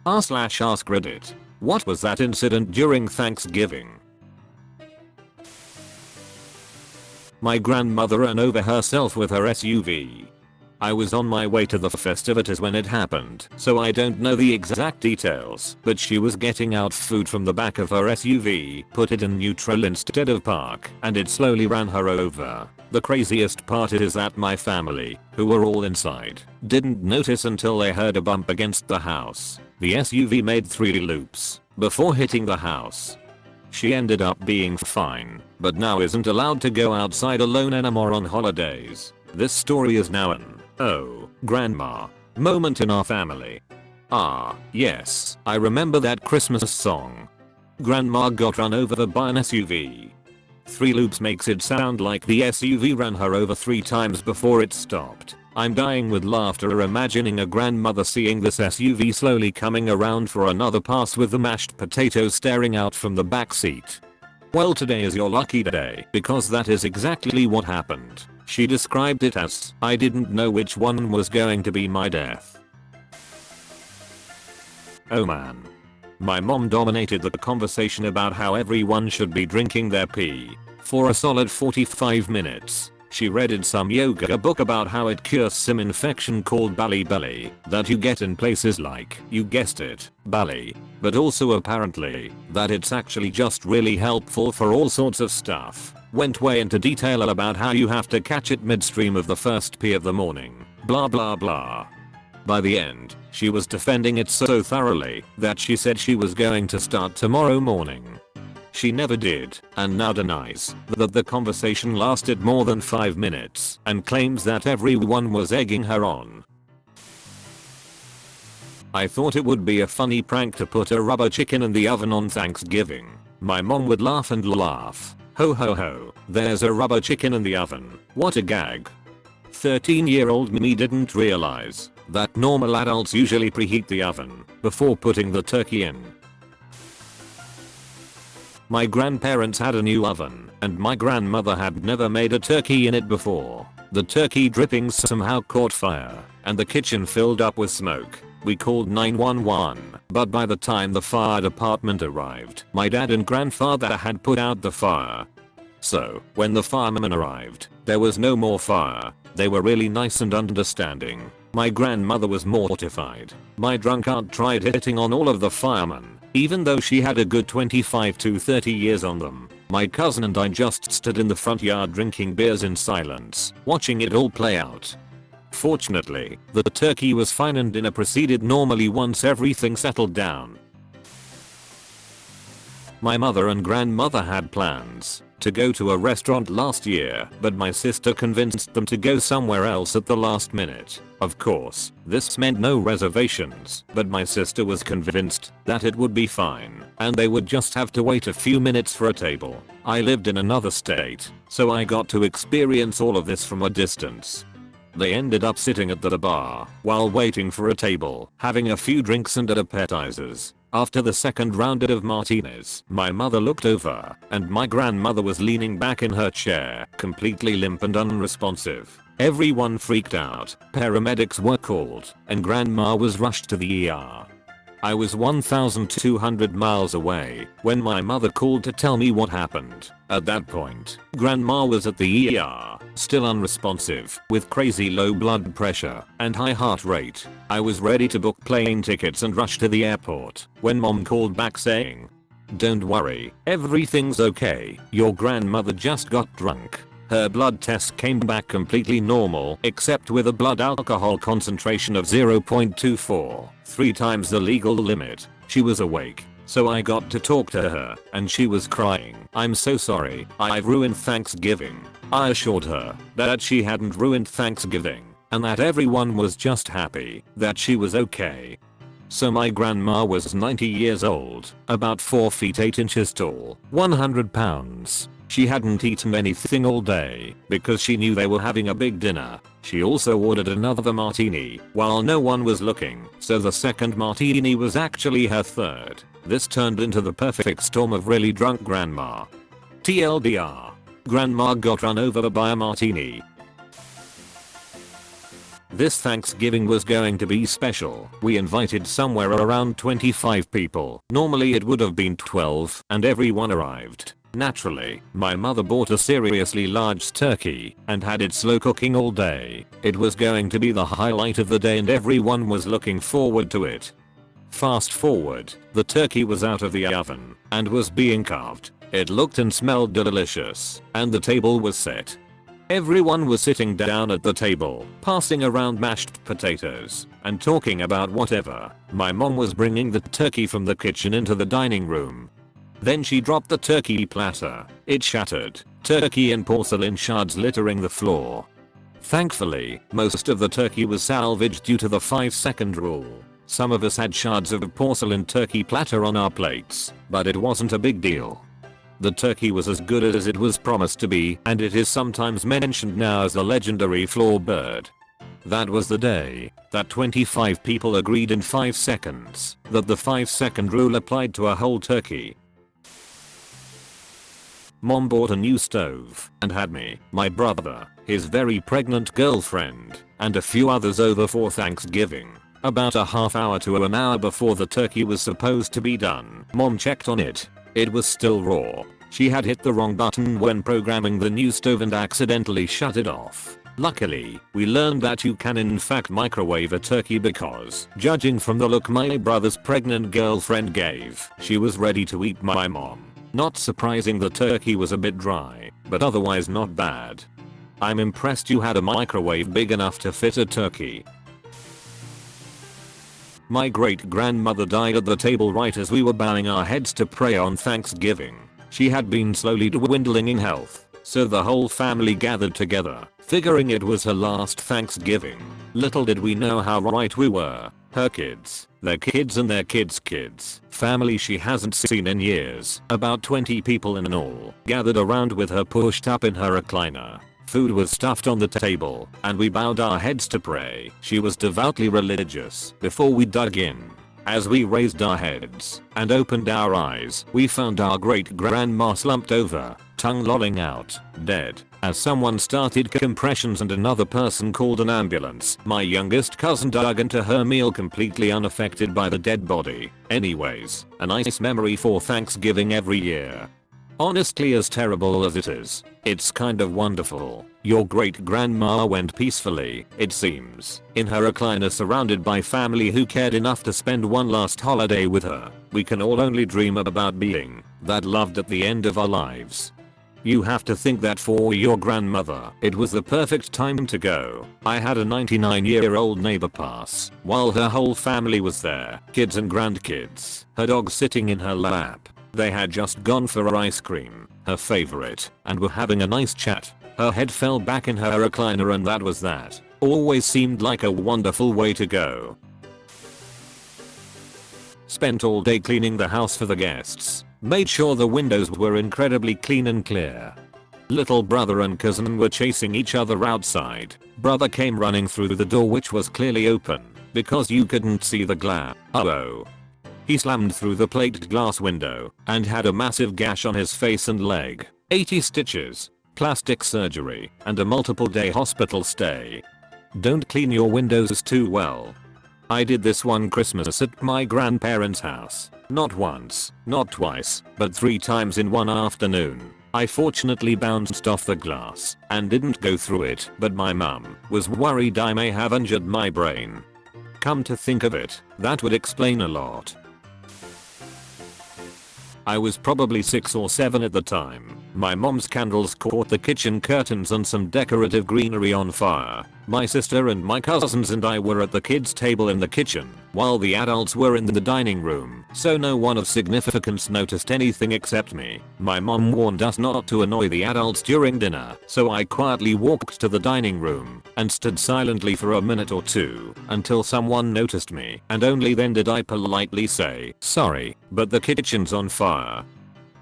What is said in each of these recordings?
r/AskReddit. What was that incident during Thanksgiving? My grandmother ran over herself with her SUV. I was on my way to the festivities when it happened, so I don't know the exact details, but she was getting out food from the back of her SUV, put it in neutral instead of park, and it slowly ran her over. The craziest part is that my family, who were all inside, didn't notice until they heard a bump against the house. The SUV made 3 loops before hitting the house. She ended up being fine, but now isn't allowed to go outside alone anymore on holidays. This story is now an "oh, grandma" moment in our family. Ah, yes, I remember that Christmas song. Grandma got run over by an SUV. 3 loops makes it sound like the SUV ran her over 3 times before it stopped. I'm dying with laughter imagining a grandmother seeing this SUV slowly coming around for another pass with the mashed potatoes staring out from the back seat. Well, today is your lucky day because that is exactly what happened. She described it as, "I didn't know which one was going to be my death." Oh man. My mom dominated the conversation about how everyone should be drinking their pee for a solid 45 minutes. She read some yoga book about how it cures some infection called belly that you get in places like, you guessed it, Bali, but also apparently that it's actually just really helpful for all sorts of stuff. Went way into detail about how you have to catch it midstream of the first pee of the morning, blah blah blah. By the end, she was defending it so thoroughly that she said she was going to start tomorrow morning. She never did, and now denies that the conversation lasted more than 5 minutes and claims that everyone was egging her on. I thought it would be a funny prank to put a rubber chicken in the oven on Thanksgiving. My mom would laugh and laugh. Ho ho ho, there's a rubber chicken in the oven, what a gag. 13-year-old me didn't realize that normal adults usually preheat the oven before putting the turkey in. My grandparents had a new oven, and my grandmother had never made a turkey in it before. The turkey drippings somehow caught fire, and the kitchen filled up with smoke. We called 911, but by the time the fire department arrived, my dad and grandfather had put out the fire. So, when the firemen arrived, there was no more fire. They were really nice and understanding. My grandmother was mortified. My drunk aunt tried hitting on all of the firemen, even though she had a good 25 to 30 years on them. My cousin and I just stood in the front yard drinking beers in silence, watching it all play out. Fortunately, the turkey was fine and dinner proceeded normally once everything settled down. My mother and grandmother had plans to go to a restaurant last year, but my sister convinced them to go somewhere else at the last minute. Of course, this meant no reservations, but my sister was convinced that it would be fine, and they would just have to wait a few minutes for a table. I lived in another state, so I got to experience all of this from a distance. They ended up sitting at the bar while waiting for a table, having a few drinks and appetizers. After the second round of martinis, my mother looked over, and my grandmother was leaning back in her chair, completely limp and unresponsive. Everyone freaked out, paramedics were called, and grandma was rushed to the ER. I was 1,200 miles away when my mother called to tell me what happened. At that point, grandma was at the ER, still unresponsive, with crazy low blood pressure and high heart rate. I was ready to book plane tickets and rush to the airport when mom called back saying, "Don't worry, everything's okay, your grandmother just got drunk." Her blood test came back completely normal except with a blood alcohol concentration of 0.24, 3 times the legal limit. She was awake, so I got to talk to her, and she was crying. "I'm so sorry, I've ruined Thanksgiving." I assured her that she hadn't ruined Thanksgiving, and that everyone was just happy that she was okay. So my grandma was 90 years old, about 4 feet 8 inches tall, 100 pounds. She hadn't eaten anything all day because she knew they were having a big dinner. She also ordered another martini while no one was looking, so the second martini was actually her third. This turned into the perfect storm of really drunk grandma. TLDR. Grandma got run over by a martini. This Thanksgiving was going to be special. We invited somewhere around 25 people. Normally it would have been 12 and everyone arrived. Naturally, my mother bought a seriously large turkey and had it slow cooking all day. It was going to be the highlight of the day and everyone was looking forward to it. Fast forward, the turkey was out of the oven and was being carved. It looked and smelled delicious, and the table was set. Everyone was sitting down at the table, passing around mashed potatoes and talking about whatever. My mom was bringing the turkey from the kitchen into the dining room. Then she dropped the turkey platter. It shattered, turkey and porcelain shards littering the floor. Thankfully, most of the turkey was salvaged due to the 5-second rule. Some of us had shards of porcelain turkey platter on our plates, but it wasn't a big deal. The turkey was as good as it was promised to be, and it is sometimes mentioned now as the legendary floor bird. That was the day that 25 people agreed in 5 seconds that the 5-second rule applied to a whole turkey. Mom bought a new stove and had me, my brother, his very pregnant girlfriend, and a few others over for Thanksgiving. About a half hour to an hour before the turkey was supposed to be done, Mom checked on it. It was still raw. She had hit the wrong button when programming the new stove and accidentally shut it off. Luckily, we learned that you can in fact microwave a turkey because, judging from the look my brother's pregnant girlfriend gave, she was ready to eat my mom. Not surprising the turkey was a bit dry, but otherwise not bad. I'm impressed you had a microwave big enough to fit a turkey. My great-grandmother died at the table right as we were bowing our heads to pray on Thanksgiving. She had been slowly dwindling in health, so the whole family gathered together, figuring it was her last Thanksgiving. Little did we know how right we were. Her kids, their kids and their kids' kids, family she hasn't seen in years, about 20 people in all, gathered around with her pushed up in her recliner. Food was stuffed on the table, and we bowed our heads to pray. She was devoutly religious before we dug in. As we raised our heads and opened our eyes, we found our great-grandma slumped over, tongue lolling out, dead, as someone started compressions and another person called an ambulance. My youngest cousin dug into her meal completely unaffected by the dead body. Anyways, a nice memory for Thanksgiving every year. Honestly, as terrible as it is, it's kind of wonderful. Your great-grandma went peacefully, it seems, in her recliner surrounded by family who cared enough to spend one last holiday with her. We can all only dream about being that loved at the end of our lives. You have to think that for your grandmother, it was the perfect time to go. I had a 99-year-old neighbor pass while her whole family was there, kids and grandkids, her dog sitting in her lap. They had just gone for ice cream, her favorite, and were having a nice chat. Her head fell back in her recliner and that was that. Always seemed like a wonderful way to go. Spent all day cleaning the house for the guests. Made sure the windows were incredibly clean and clear. Little brother and cousin were chasing each other outside. Brother came running through the door which was clearly open because you couldn't see the glass. Uh-oh. He slammed through the plate glass window and had a massive gash on his face and leg. 80 stitches, plastic surgery, and a multiple day hospital stay. Don't clean your windows too well. I did this one Christmas at my grandparents' house. Not once, not twice, but 3 times in one afternoon. I fortunately bounced off the glass and didn't go through it, but my mum was worried I may have injured my brain. Come to think of it, that would explain a lot. I was probably 6 or 7 at the time. My mom's candles caught the kitchen curtains and some decorative greenery on fire. My sister and my cousins and I were at the kids' table in the kitchen, while the adults were in the dining room, so no one of significance noticed anything except me. My mom warned us not to annoy the adults during dinner, so I quietly walked to the dining room and stood silently for a minute or two until someone noticed me, and only then did I politely say, "Sorry, but the kitchen's on fire."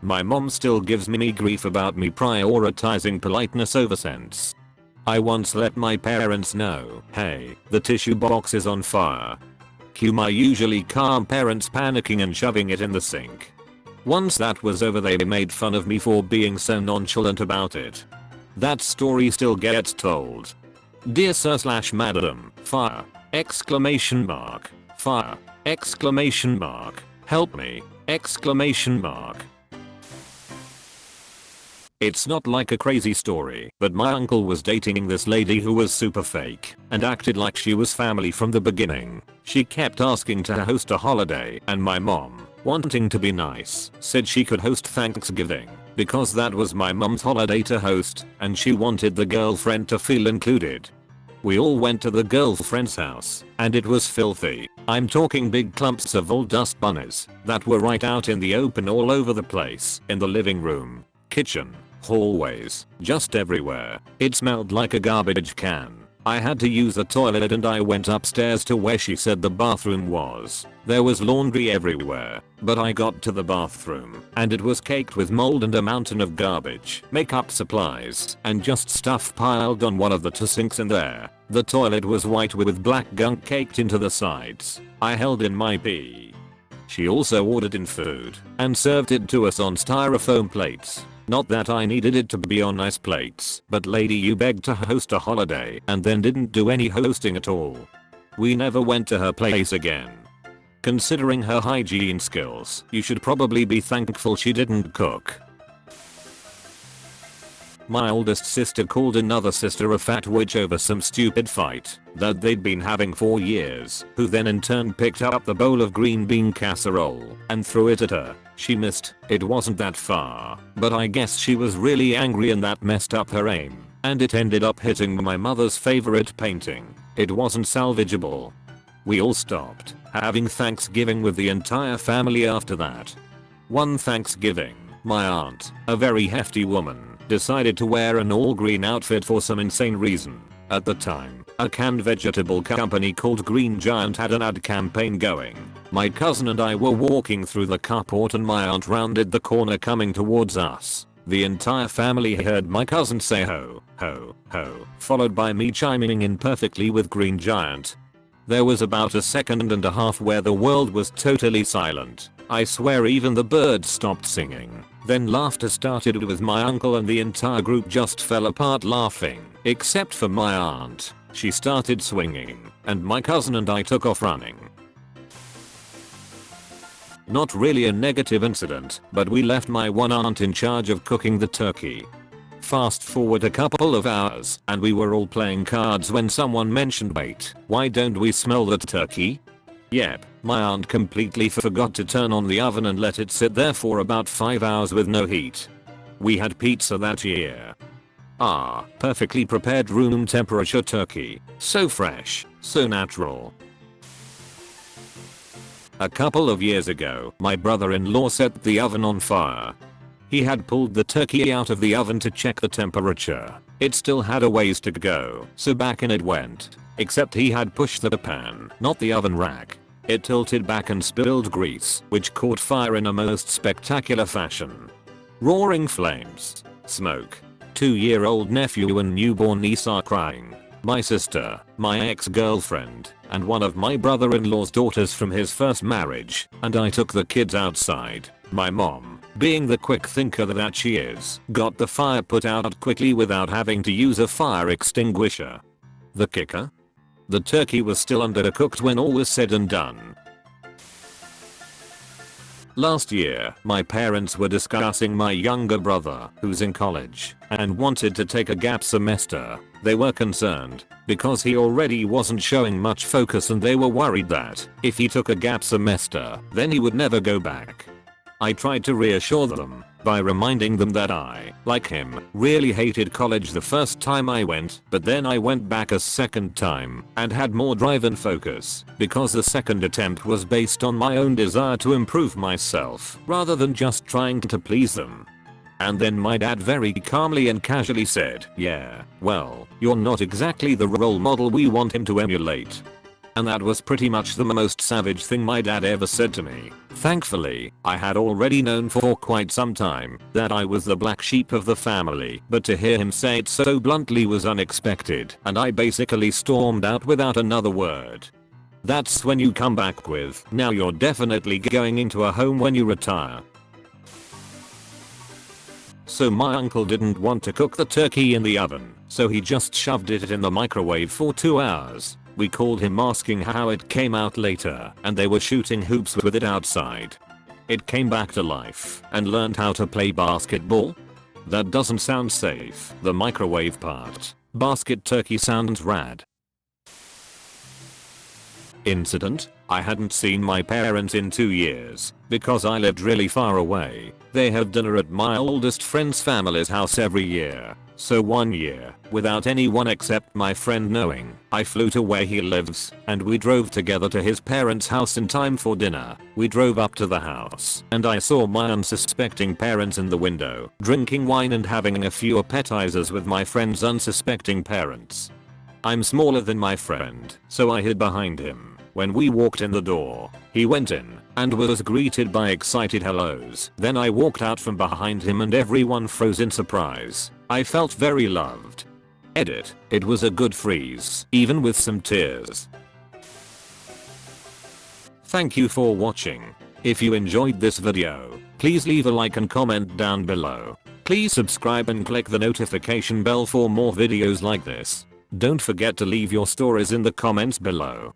My mom still gives me grief about me prioritizing politeness over sense. I once let my parents know, "Hey, the tissue box is on fire." Cue my usually calm parents panicking and shoving it in the sink. Once that was over, they made fun of me for being so nonchalant about it. That story still gets told. Dear Sir/Madam, fire! Exclamation mark. Fire! Exclamation mark. Help me! Exclamation mark. It's not like a crazy story, but my uncle was dating this lady who was super fake and acted like she was family from the beginning. She kept asking to host a holiday, and my mom, wanting to be nice, said she could host Thanksgiving because that was my mom's holiday to host and she wanted the girlfriend to feel included. We all went to the girlfriend's house and it was filthy. I'm talking big clumps of old dust bunnies that were right out in the open all over the place, in the living room, kitchen, hallways, just everywhere. It smelled like a garbage can. I had to use the toilet and I went upstairs to where she said the bathroom was. There was laundry everywhere, but I got to the bathroom and it was caked with mold and a mountain of garbage, makeup supplies, and just stuff piled on one of the two sinks in there. The toilet was white with black gunk caked into the sides. I held in my pee. She also ordered in food and served it to us on styrofoam plates. Not that I needed it to be on nice plates, but lady, you begged to host a holiday and then didn't do any hosting at all. We never went to her place again. Considering her hygiene skills, you should probably be thankful she didn't cook. My oldest sister called another sister a fat witch over some stupid fight that they'd been having for years, who then in turn picked up the bowl of green bean casserole and threw it at her. She missed. It wasn't that far, but I guess she was really angry and that messed up her aim, and it ended up hitting my mother's favorite painting. It wasn't salvageable. We all stopped having Thanksgiving with the entire family after that. One Thanksgiving, my aunt, a very hefty woman, decided to wear an all green outfit for some insane reason. At the time, a canned vegetable company called Green Giant had an ad campaign going. My cousin and I were walking through the carport and my aunt rounded the corner coming towards us. The entire family heard my cousin say ho, ho, ho, followed by me chiming in perfectly with Green Giant. There was about a second and a half where the world was totally silent. I swear even the birds stopped singing. Then laughter started with my uncle and the entire group just fell apart laughing, except for my aunt. She started swinging, and my cousin and I took off running. Not really a negative incident, but we left my one aunt in charge of cooking the turkey. Fast forward a couple of hours, and we were all playing cards when someone mentioned, wait, why don't we smell that turkey? Yep, my aunt completely forgot to turn on the oven and let it sit there for about 5 hours with no heat. We had pizza that year. Perfectly prepared room temperature turkey. So fresh, so natural. A couple of years ago, my brother-in-law set the oven on fire. He had pulled the turkey out of the oven to check the temperature. It still had a ways to go, so back in it went. Except he had pushed the pan, not the oven rack. It tilted back and spilled grease, which caught fire in a most spectacular fashion. Roaring flames, smoke. 2-year-old nephew and newborn niece are crying. My sister, my ex-girlfriend, and one of my brother-in-law's daughters from his first marriage, and I took the kids outside. My mom, being the quick thinker that she is, got the fire put out quickly without having to use a fire extinguisher. The kicker? The turkey was still undercooked when all was said and done. Last year, my parents were discussing my younger brother, who's in college, and wanted to take a gap semester. They were concerned, because he already wasn't showing much focus and they were worried that, if he took a gap semester, then he would never go back. I tried to reassure them, by reminding them that I, like him, really hated college the first time I went, but then I went back a second time, and had more drive and focus, because the second attempt was based on my own desire to improve myself, rather than just trying to please them. And then my dad very calmly and casually said, yeah, well, you're not exactly the role model we want him to emulate. And that was pretty much the most savage thing my dad ever said to me. Thankfully, I had already known for quite some time that I was the black sheep of the family, but to hear him say it so bluntly was unexpected, and I basically stormed out without another word. That's when you come back with, now you're definitely going into a home when you retire. So my uncle didn't want to cook the turkey in the oven, so he just shoved it in the microwave for 2 hours. We called him asking how it came out later, and they were shooting hoops with it outside. It came back to life and learned how to play basketball? That doesn't sound safe. The microwave part. Basket turkey sounds rad. Incident: I hadn't seen my parents in 2 years because I lived really far away. They have dinner at my oldest friend's family's house every year. So one year, without anyone except my friend knowing, I flew to where he lives and we drove together to his parents' house in time for dinner. We drove up to the house and I saw my unsuspecting parents in the window, drinking wine and having a few appetizers with my friend's unsuspecting parents. I'm smaller than my friend, so I hid behind him. When we walked in the door, he went in and was greeted by excited hellos. Then I walked out from behind him and everyone froze in surprise. I felt very loved. Edit: it was a good freeze, even with some tears. Thank you for watching. If you enjoyed this video, please leave a like and comment down below. Please subscribe and click the notification bell for more videos like this. Don't forget to leave your stories in the comments below.